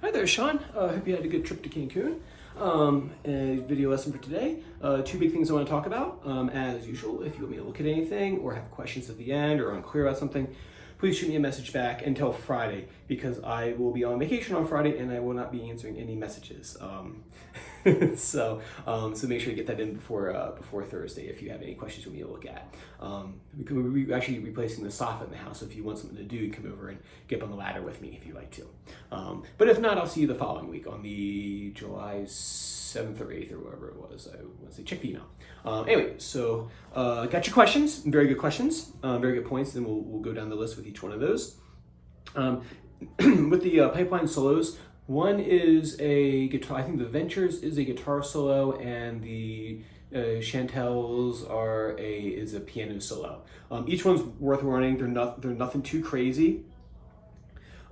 Hi there, Sean. Hope you had a good trip to Cancun. A video lesson for today. Two big things I want to talk about. As usual, if you want me to look at anything or have questions at the end or unclear about something, please shoot me a message back until Friday because I will be on vacation on Friday and I will not be answering any messages. So make sure you get that in before Thursday if you have any questions you want me to look at. We're actually replacing the sofa in the house, so if you want something to do, you come over and get up on the ladder with me if you like to. But if not, I'll see you the following week on the July 7th or 8th or whatever it was. I want to say check the email. Anyway, so got your questions, very good questions, very good points, then we'll go down the list with each one of those. With the pipeline solos, one is a guitar. I think the Ventures is a guitar solo, and the Chantels is a piano solo. Each one's worth running. They're nothing too crazy.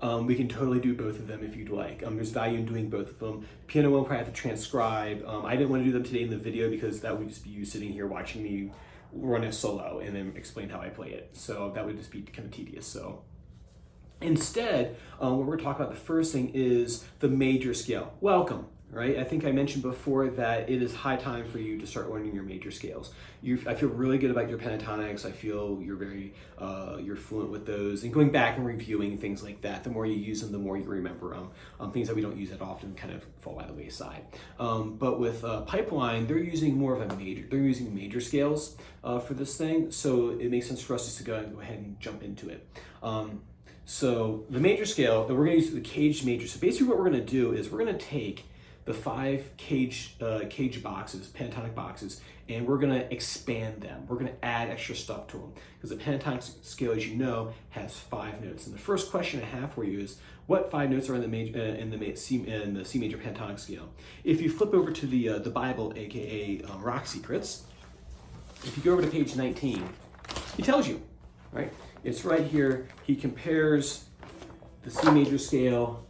We can totally do both of them if you'd like. There's value in doing both of them. Piano one probably have to transcribe. I didn't want to do them today in the video because that would just be you sitting here watching me run a solo and then explain how I play it. So that would just be kind of tedious. So instead, what we're talking about, the first thing is the major scale. Welcome, right? I think I mentioned before that it is high time for you to start learning your major scales. I feel really good about your pentatonics. I feel you're fluent with those, and going back and reviewing things like that. The more you use them, the more you remember them. Things that we don't use that often kind of fall by the wayside. But with Pipeline, they're using more of a major. They're using major scales for this thing, so it makes sense for us just to go ahead and jump into it. So the major scale, we're going to use the caged major. So basically what we're going to do is we're going to take the 5 cage boxes, pentatonic boxes, and we're going to expand them. We're going to add extra stuff to them because the pentatonic scale, as you know, has 5 notes. And the first question I have for you is, what 5 notes are in the C major pentatonic scale? If you flip over to the Bible, aka Rock Secrets, if you go over to page 19, he tells you, right? It's right here. He compares the C major scale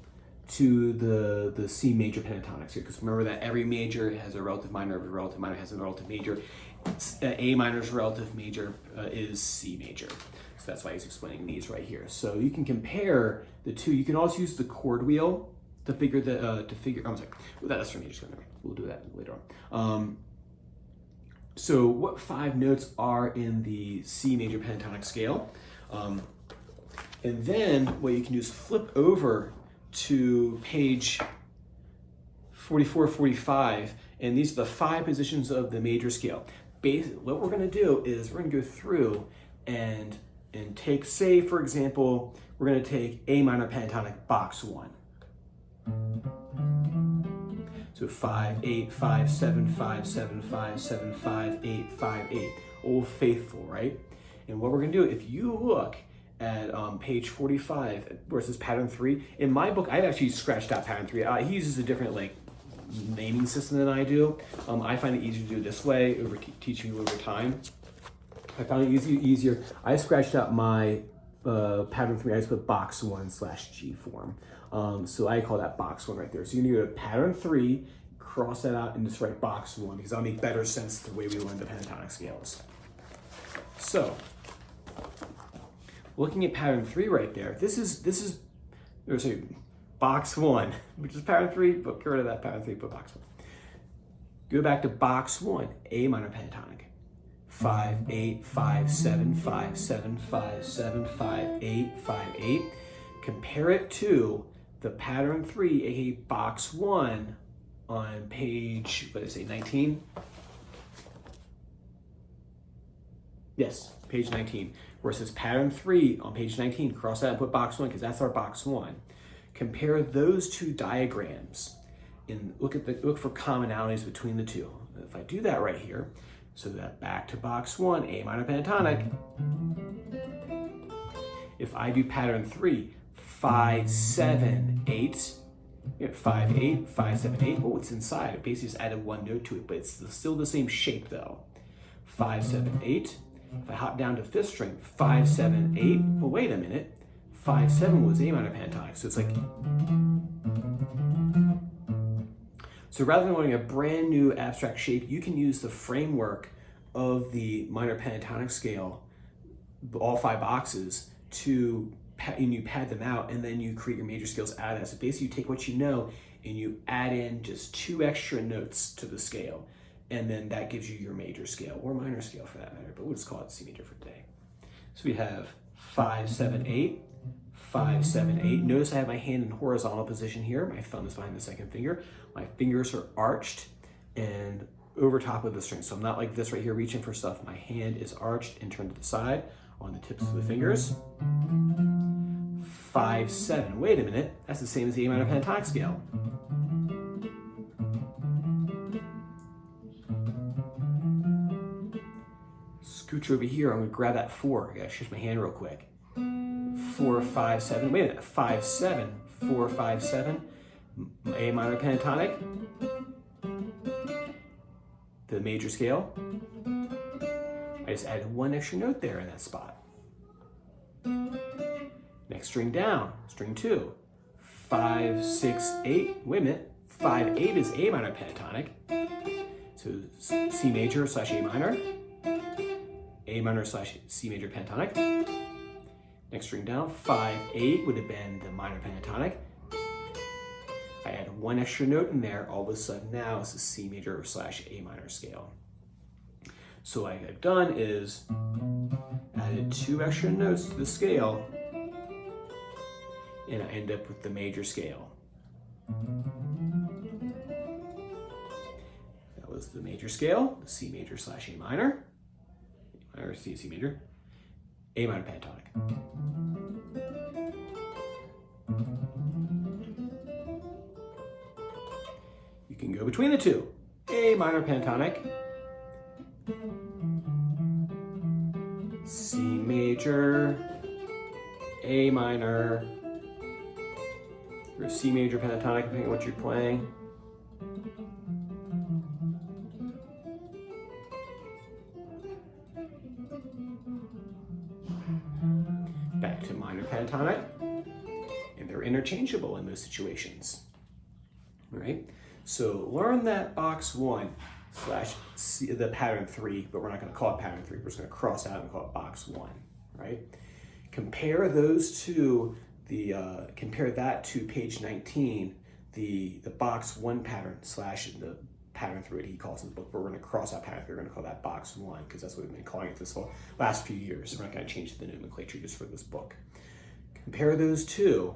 to the C major pentatonics here, because remember that every major has a relative minor, every relative minor has a relative major. A minor's relative major is C major. So that's why he's explaining these right here. So you can compare the two. You can also use the chord wheel to figure I'm sorry, that's for major scale. We'll do that later on. So what 5 notes are in the C major pentatonic scale? And then what you can do is flip over to page 44, 45, and these are the 5 positions of the major scale. Basically, what we're going to do is we're going to go through and take, say, for example, we're going to take A minor pentatonic box 1. So 5, 8, 5, 7, 5, 7, 5, 7, 5, 8, 5, 8. Old Faithful, right? And what we're going to do, if you look at page 45 where it says pattern 3, in my book, I've actually scratched out pattern 3. He uses a different naming system than I do. I find it easier to do it this way over teaching you over time. I found it easier. I scratched out my pattern 3. I just put box 1/G form. So I call that box 1 right there. So you need to go to pattern 3, cross that out, and just write box 1 because that'll make better sense the way we learn the pentatonic scales. So, looking at pattern 3 right there, this is box 1, which is pattern 3, but get rid of that pattern 3, put box 1. Go back to box 1, A minor pentatonic. 5, 8, 5, 7, 5, 7, 5, 7, 5, 8, 5, 8. Compare it to the pattern 3, aka box 1 on page, 19? Yes, page 19, where it says pattern 3 on page 19, cross that and put box 1 because that's our box 1. Compare those 2 diagrams and look for commonalities between the two. If I do that right here, so that back to box 1, A minor pentatonic. If I do pattern 3, 5, 7, 8, 5, 8, 5, 7, 8. Oh, it's inside. I basically just added 1 note to it, but it's still the same shape though. 5, 7, 8. If I hop down to 5th string, 5, 7, 8. Well, wait a minute. 5, 7 was A minor pentatonic, so it's like. So rather than learning a brand new abstract shape, you can use the framework of the minor pentatonic scale, all 5 boxes, to you pad them out, and then you create your major scales out of that. So basically you take what you know and you add in just 2 extra notes to the scale, and then that gives you your major scale, or minor scale for that matter, but we'll just call it C major for today. So we have 5, 7, 8, 5, 7, 8. Notice I have my hand in horizontal position here. My thumb is behind the second finger. My fingers are arched and over top of the string. So I'm not like this right here reaching for stuff. My hand is arched and turned to the side on the tips of the fingers. 5, 7. Wait a minute. That's the same as the A minor pentatonic scale. Scooch over here. I'm going to grab that 4. I got to shift my hand real quick. 4, 5, 7. Wait a minute. 5, 7. 4, 5, 7. A minor pentatonic. The major scale. I just added 1 extra note there in that spot. Next string down, string 2. 5, 6, 8. Wait a minute. 5, 8 is A minor pentatonic. So C major slash A minor. A minor slash C major pentatonic. Next string down, 5, 8 would have been the minor pentatonic. I add 1 extra note in there, all of a sudden now it's a C major slash A minor scale. So what I've done is added 2 extra notes to the scale, and I end up with the major scale. That was the major scale, the C major slash A minor, or C major, A minor pentatonic. You can go between the two. A minor pentatonic, C major, A minor, or C major pentatonic, depending on what you're playing. Back to minor pentatonic, and they're interchangeable in those situations. All right, so learn that box 1 slash C, the pattern 3, but we're not going to call it pattern 3. We're just going to cross out and call it box 1. Right? Compare those to compare that to page 19, the box 1 pattern slash the pattern 3, what he calls in the book. But we're going to cross out pattern 3. We're going to call that box 1 because that's what we've been calling it this whole last few years. We're not going to change the nomenclature just for this book. Compare those two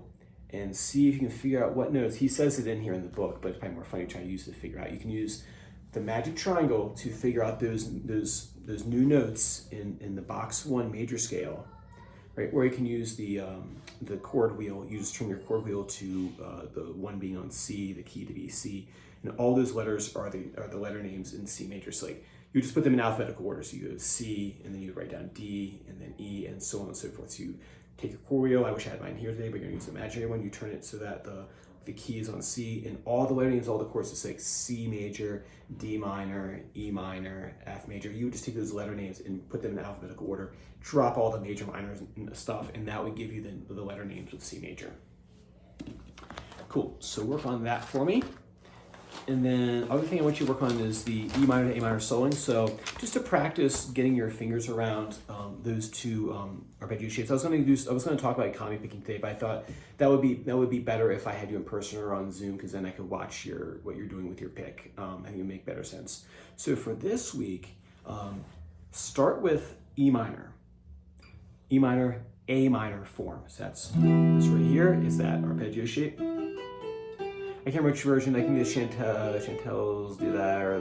and see if you can figure out what notes. He says it in here in the book, but it's probably more funny to try to use to figure out. You can use the magic triangle to figure out those new notes in the box 1 major scale, right? Or you can use the chord wheel. You just turn your chord wheel to the 1 being on C, the key to be C, and all those letters are the letter names in C major. So like you just put them in alphabetical order. So you go C, and then you write down D, and then E, and so on and so forth. So you take your chord wheel. I wish I had mine here today, but you're gonna use the imaginary one. You turn it so that the key is on C, and all the letter names, all the chords, it's like C major, D minor, E minor, F major. You would just take those letter names and put them in alphabetical order, drop all the major minors and stuff, and that would give you the letter names with C major. Cool, so work on that for me. And then other thing I want you to work on is the E minor to A minor soloing. So just to practice getting your fingers around those two arpeggio shapes. I was going to talk about economy picking today, but I thought that would be better if I had you in person or on Zoom, because then I could watch what you're doing with your pick. I think it would make better sense. So for this week, start with E minor, A minor form. So that's this right here is that arpeggio shape. I can't remember which version. I think the Chantels do that, or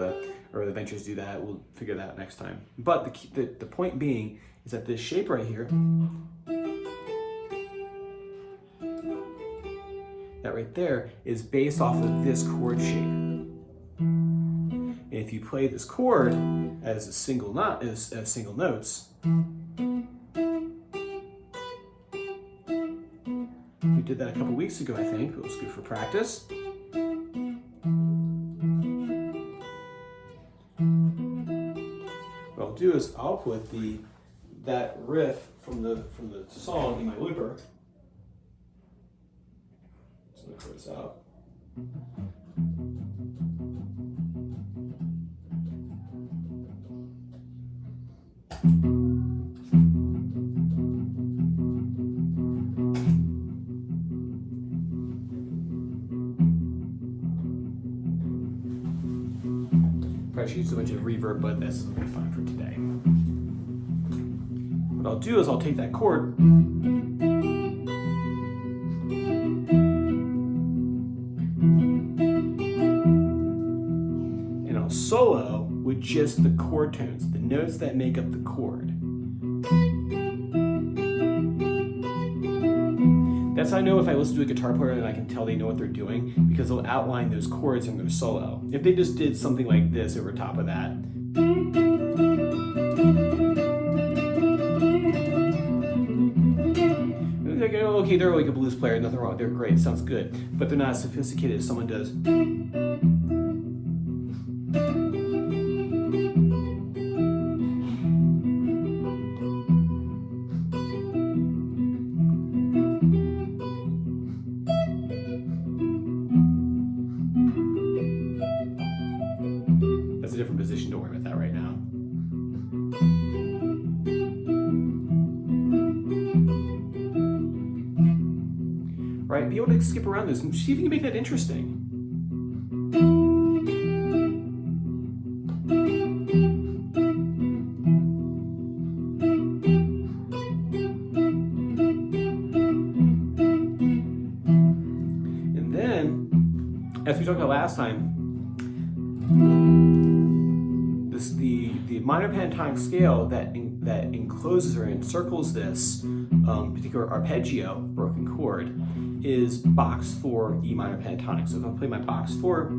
the Ventures do that. We'll figure that out next time. But the point being is that this shape right here, that right there, is based off of this chord shape. And if you play this chord as a single note, as single notes, we did that a couple weeks ago, I think. It was good for practice. What I'll do is I'll put that riff from the song in my looper. So let me clear this out. Probably should use a bunch of reverb, but this will be fine for today. What I'll do is I'll take that chord and I'll solo with just the chord tones, the notes that make up the chord. That's how I know if I listen to a guitar player and I can tell they know what they're doing, because they'll outline those chords in their solo. If they just did something like this over top of that, like, oh, okay, they're like a blues player, nothing wrong, they're great, sounds good, but they're not as sophisticated as someone does. That's a different position, don't worry about that right now. Right, be able to skip around this and see if you can make that interesting. And then, as we talked about last time, the minor pentatonic scale that encloses or encircles this particular arpeggio, broken chord, is box 4 E minor pentatonic. So if I play my box 4,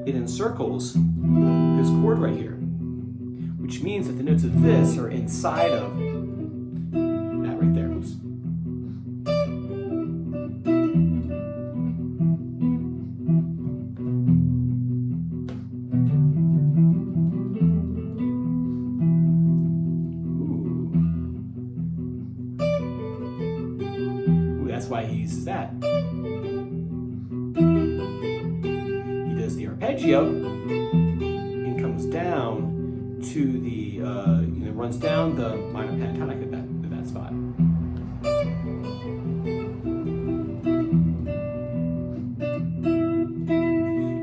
it encircles this chord right here, which means that the notes of this are inside of that right there. Oops. That's why he uses that. He does the arpeggio and comes down to the, runs down the minor pentatonic at that spot.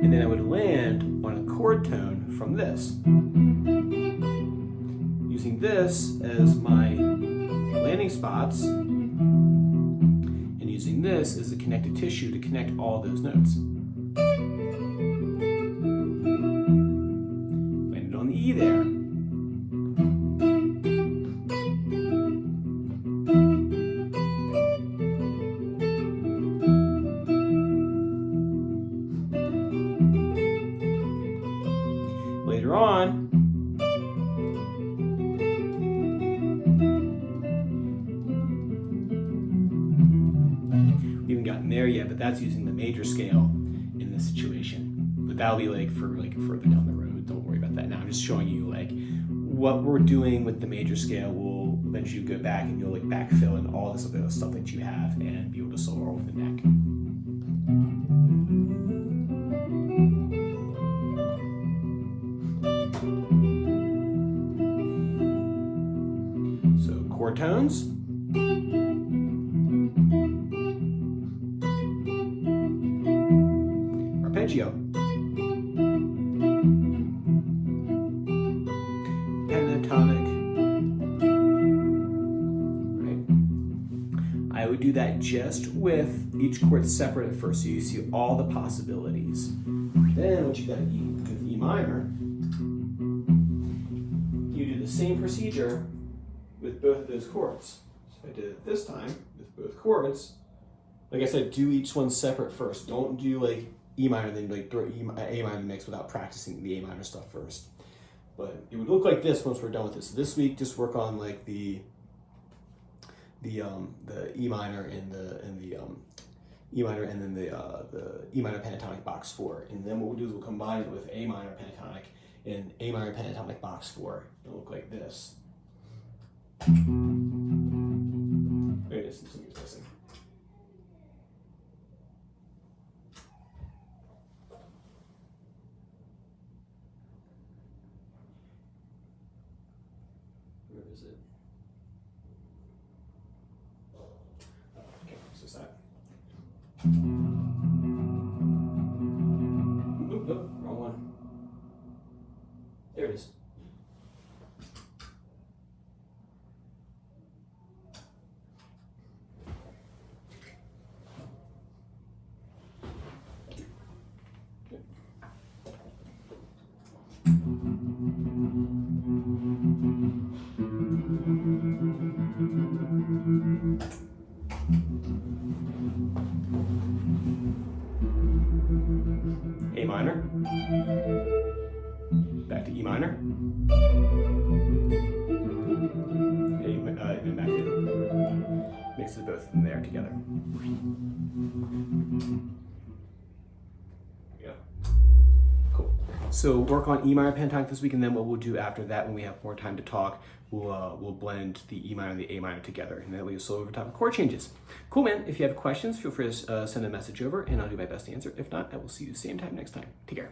And then I would land on a chord tone from this, using this as my landing spots, using this as a connective tissue to connect all those notes. Landed on the E there. Later on, we haven't gotten there yet, but that's using the major scale in this situation. But that'll be like further down the road. Don't worry about that now. I'm just showing you like what we're doing with the major scale. Will eventually go back and you'll like backfill in all this other stuff that you have and be able to solo with the neck. So chord tones. Arpeggio. Pentatonic. Right? I would do that just with each chord separate at first, so you see all the possibilities. Then once you got with E minor, you do the same procedure with both of those chords. So if I did it this time with both chords, like I said, do each one separate first. Don't do like E minor, then like throw A minor in the mix without practicing the A minor stuff first. But it would look like this once we're done with this. So this week, just work on like the E minor and the E minor and then the E minor pentatonic box 4. And then what we'll do is we'll combine it with A minor pentatonic and A minor pentatonic box 4. It'll look like this. There it is. Something's missing. Where is it? Okay, so that. mixes both of them there together. Yeah. Cool. So work on E minor pentatonic this week, and then what we'll do after that, when we have more time to talk, we'll blend the E minor and the A minor together, and then we'll slow over time of chord changes. Cool, man. If you have questions, feel free to send a message over, and I'll do my best to answer. If not, I will see you same time next time. Take care.